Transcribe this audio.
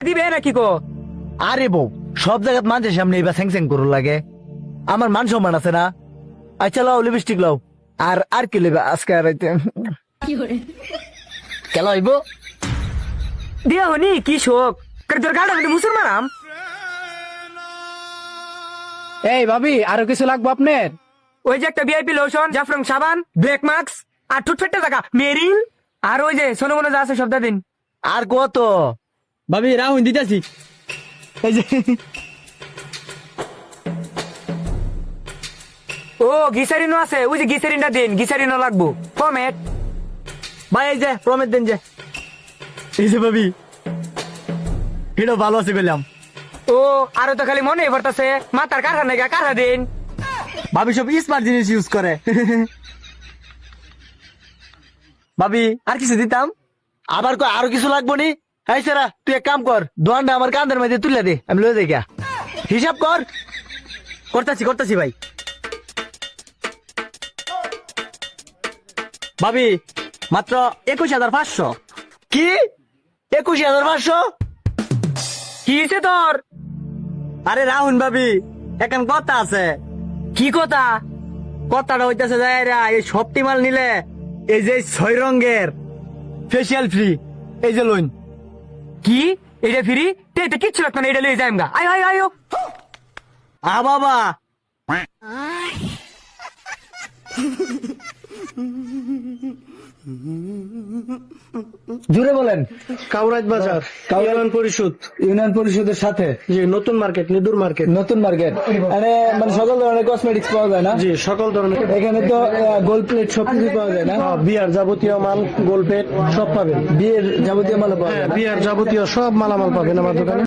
দিবে নাকি কো? আরে বউ, সব জায়গায় মানুষের সামনে এবার স্যাং স্যাং করুন লাগে। আমার মান সম্মান আছে না? আচ্ছা লাও, লিপস্টিক লাও। আর কি লেবে আজকে আর কেলা হইব? দিয়া হনি কি শোক তোর গাড়ি আমি মুসলমানাম। এই ভাবি, আরো কিছু লাগবে আপনার? ওই যে একটা ভিআইপি লোশন, জাফরং সাবান, ব্ল্যাক মাস্ক আর ঠুট ফেটে থাকা মেরিল, আর ওই যে সোনো মনে যা আছে সব দিন। আর কত? ভাবি রাহুন দিতেছি। এই যে ও গিসারিনও আছে, ওই যে গিসারিনটা দিন, গিসারিনও লাগবো। কমেট ভাই, এই যে প্রমেট দেন যে। এই যে ভাবি, এটা ভালো আছে বললাম। ও আরো তো খালি মনে পড়তাছে মাথার কারখানা গা কারখা দিন। ভাবি সব স্মার্ট জিনিস ইউজ করে। ভাবি আর কিছু দিতাম? আবার কই আরো কিছু লাগবো নি? এই সেরা, তুই এক কাম কর, দোয়ানটা আমার কান্দের মধ্যে তুলে দে, আমি লয়ে যাই গা। হিসাব কর। করতাছি ভাই। ভাবি মাত্র 21,500। কি 21,500? কি হয়েছে তোর? আরে রাহুন ভাবি, এখন কথা আছে। কি কথা? কথাটা হইতেছে যাইরা, এই সবটি মাল নিলে এই যে 6 রঙের ফেসিয়াল ফ্রি, এই যে লোন। কি এটা ফ্রি? তে কিচ্ছু লাগতো না, এটা লয়ে যাইম গা। আয় আয় আয় বাবা, জুড়ে বলেন। কাউরাজ বাজার, ইউনিয়ন পরিষদ। ইউনিয়ন পরিষদের সাথে জি, নতুন মার্কেট, নিদুর মার্কেট। নতুন মার্কেট, মানে সকল ধরনের কসমেটিক্স পাওয়া যায় না? জি, সকল ধরনের। এখানে তো গোল্ড প্লেট সবকিছু পাওয়া যায় না? বিয়ার যাবতীয় মাল, গোলপেট সব পাবেন। বিয়ের যাবতীয় মাল পাওয়া হ্যাঁ, যায় না? বিয়ার যাবতীয় সব মালামাল পাবেন আমার দোকানে।